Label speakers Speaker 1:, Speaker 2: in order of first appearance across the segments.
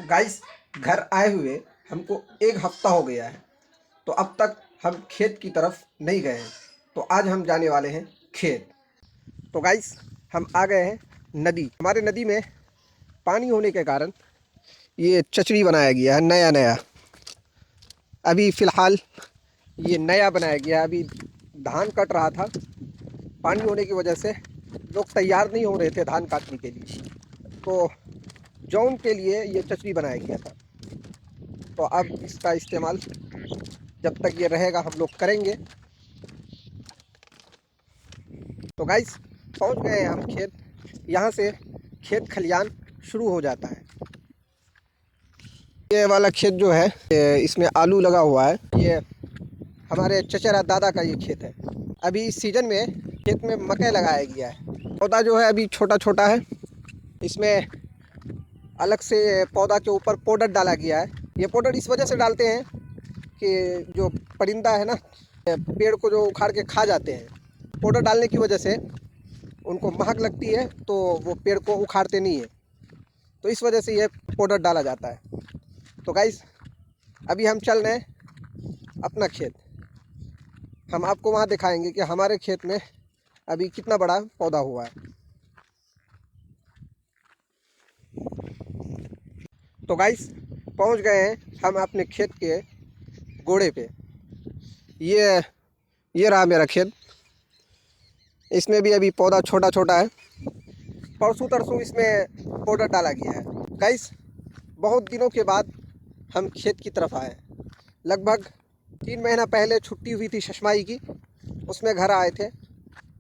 Speaker 1: Guys, घर आए हुए हमको एक हफ्ता हो गया है। तो अब तक हम खेत की तरफ नहीं गए हैं। तो आज हम जाने वाले हैं खेत। तो गाइस, हम आ गए हैं नदी। हमारे नदी में पानी होने के कारण ये चचड़ी बनाया गया है नया नया। अभी फ़िलहाल ये नया बनाया गया है। अभी धान कट रहा था, पानी होने की वजह से लोग तैयार नहीं हो रहे थे धान काटने के लिए। तो जौन के लिए ये चचड़ी बनाया गया था। तो अब इसका इस्तेमाल जब तक ये रहेगा हम लोग करेंगे। तो गाइस, पहुंच गए हैं हम खेत। यहाँ से खेत खलियान शुरू हो जाता है। ये वाला खेत जो है इसमें आलू लगा हुआ है। ये हमारे चचेरा दादा का ये खेत है। अभी इस सीज़न में खेत में मकई लगाया गया है। पौधा जो है अभी छोटा छोटा है। इसमें अलग से पौधा के ऊपर पाउडर डाला गया है। ये पाउडर इस वजह से डालते हैं कि जो परिंदा है ना, पेड़ को जो उखाड़ के खा जाते हैं, पाउडर डालने की वजह से उनको महक लगती है, तो वो पेड़ को उखाड़ते नहीं है। तो इस वजह से ये पाउडर डाला जाता है। तो गाइस, अभी हम चल रहे हैं अपना खेत। हम आपको वहाँ दिखाएंगे कि हमारे खेत में अभी कितना बड़ा पौधा हुआ है। तो गाइस, पहुँच गए हैं हम अपने खेत के गोड़े पे। ये रहा मेरा खेत। इसमें भी अभी पौधा छोटा छोटा है। परसों तरसों इसमें पाउडर डाला गया है। गाइस, बहुत दिनों के बाद हम खेत की तरफ आए। लगभग 3 महीना पहले छुट्टी हुई थी शशमाई की, उसमें घर आए थे।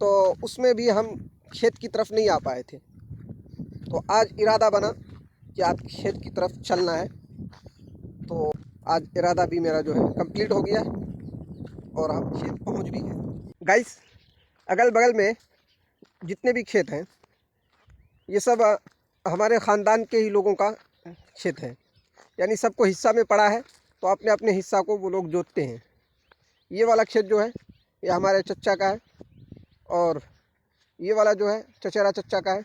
Speaker 1: तो उसमें भी हम खेत की तरफ नहीं आ पाए थे। तो आज इरादा बना कि आज खेत की तरफ चलना है। तो आज इरादा भी मेरा जो है कंप्लीट हो गया और हम खेत पहुंच भी गए। गाइस, अगल बगल में जितने भी खेत हैं, ये सब हमारे ख़ानदान के ही लोगों का खेत है। यानी सबको हिस्सा में पड़ा है, तो अपने अपने हिस्सा को वो लोग जोतते हैं। ये वाला खेत जो है ये हमारे चचा का है, और ये वाला जो है चचेरा चचा का है।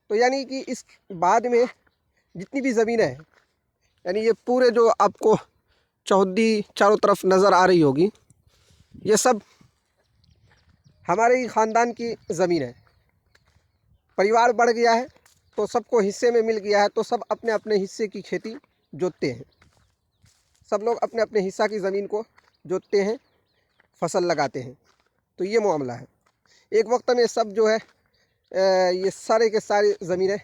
Speaker 1: तो यानी कि इस बाद में जितनी भी ज़मीनें हैं, यानी ये पूरे जो आपको चौहद्दी चारों तरफ नज़र आ रही होगी, ये सब हमारे ही ख़ानदान की ज़मीन है। परिवार बढ़ गया है तो सबको हिस्से में मिल गया है, तो सब अपने अपने हिस्से की खेती जोतते हैं। सब लोग अपने अपने हिस्सा की ज़मीन को जोतते हैं, फसल लगाते हैं। तो ये मामला है। एक वक्त में सब जो है ये सारे के सारी ज़मीनें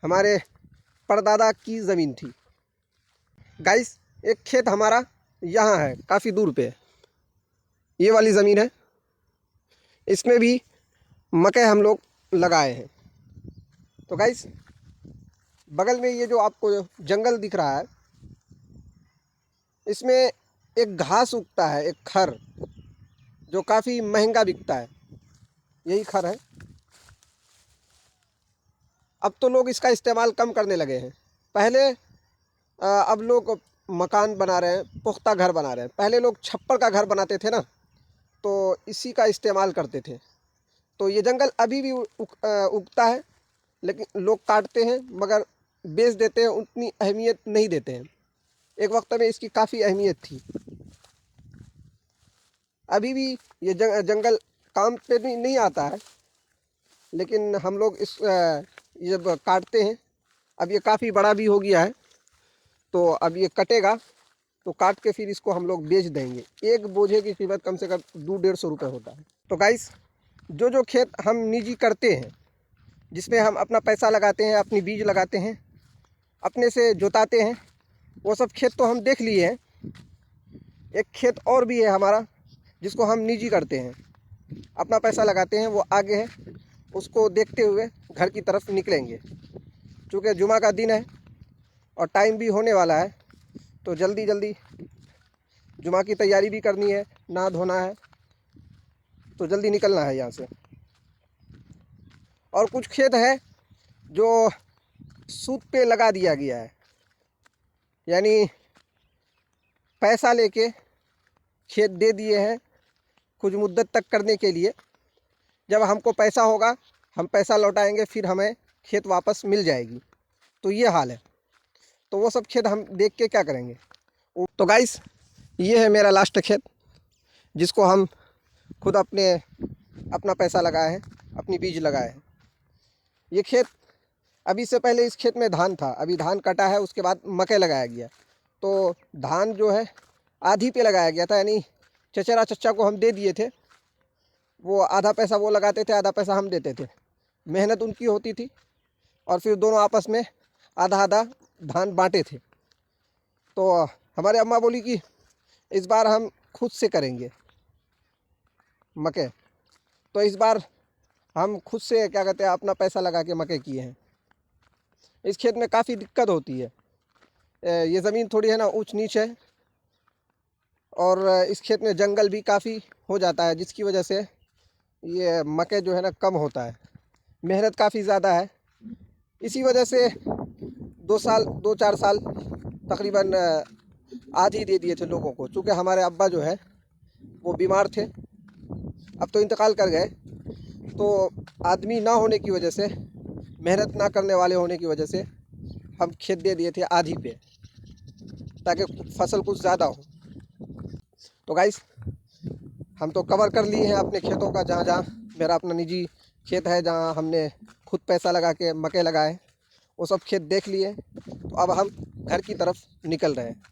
Speaker 1: हमारे परदादा की ज़मीन थी। गाइस, एक खेत हमारा यहाँ है, काफ़ी दूर पे। ये वाली ज़मीन है, इसमें भी मकई हम लोग लगाए हैं। तो गाइस, बगल में ये जो आपको जंगल दिख रहा है, इसमें एक घास उगता है, एक खर, जो काफ़ी महंगा बिकता है। यही खर है। अब तो लोग इसका इस्तेमाल कम करने लगे हैं। पहले अब लोग मकान बना रहे हैं, पुख्ता घर बना रहे हैं। पहले लोग छप्पर का घर बनाते थे ना, तो इसी का इस्तेमाल करते थे। तो ये जंगल अभी भी उगता है, लेकिन लोग काटते हैं मगर बेच देते हैं, उतनी अहमियत नहीं देते हैं। एक वक्त में इसकी काफ़ी अहमियत थी। अभी भी ये जंगल काम पे नहीं आता है, लेकिन हम लोग ये जब काटते हैं, अब ये काफ़ी बड़ा भी हो गया है, तो अब ये कटेगा तो काट के फिर इसको हम लोग बेच देंगे। एक बोझे की कीमत कम से कम 200-150 रुपये होता है। तो गाइस, जो खेत हम निजी करते हैं, जिसमें हम अपना पैसा लगाते हैं, अपनी बीज लगाते हैं, अपने से जोताते हैं, वो सब खेत तो हम देख लिए हैं। एक खेत और भी है हमारा, जिसको हम निजी करते हैं, अपना पैसा लगाते हैं, वो आगे है। उसको देखते हुए घर की तरफ निकलेंगे। चूँकि जुमा का दिन है और टाइम भी होने वाला है, तो जल्दी जल्दी जुमा की तैयारी भी करनी है, नहा धोना है, तो जल्दी निकलना है यहाँ से। और कुछ खेत है जो सूद पे लगा दिया गया है, यानी पैसा लेके खेत दे दिए हैं कुछ मुद्दत तक करने के लिए। जब हमको पैसा होगा, हम पैसा लौटाएंगे, फिर हमें खेत वापस मिल जाएगी। तो ये हाल है। तो वो सब खेत हम देख के क्या करेंगे। तो गाइस, ये है मेरा लास्ट खेत, जिसको हम खुद अपना पैसा लगाए हैं, अपनी बीज लगाए हैं। ये खेत, अभी से पहले इस खेत में धान था, अभी धान कटा है, उसके बाद मकई लगाया गया। तो धान जो है आधी पे लगाया गया था, यानी चचेरा चच्चा को हम दे दिए थे। वो आधा पैसा वो लगाते थे, आधा पैसा हम देते थे। मेहनत उनकी होती थी और फिर दोनों आपस में आधा आधा धान बांटे थे। तो हमारे अम्मा बोली कि इस बार हम खुद से करेंगे मकई। तो इस बार हम खुद से क्या कहते हैं, अपना पैसा लगा के मकई किए हैं। इस खेत में काफ़ी दिक्कत होती है। ये ज़मीन थोड़ी है ना ऊंच नीच है, और इस खेत में जंगल भी काफ़ी हो जाता है, जिसकी वजह से ये मकई जो है ना कम होता है। मेहनत काफ़ी ज़्यादा है, इसी वजह से 2-4 साल तकरीबन आधी दे दिए थे लोगों को। चूँकि हमारे अब्बा जो है वो बीमार थे, अब तो इंतकाल कर गए। तो आदमी ना होने की वजह से, मेहनत ना करने वाले होने की वजह से हम खेत दे दिए थे आधी पे, ताकि फसल कुछ ज़्यादा हो। तो गाइस, हम तो कवर कर लिए हैं अपने खेतों का, जहाँ जहाँ मेरा अपना निजी खेत है, जहाँ हमने खुद पैसा लगा के मकई लगाए, वो सब खेत देख लिए। तो अब हम घर की तरफ निकल रहे हैं।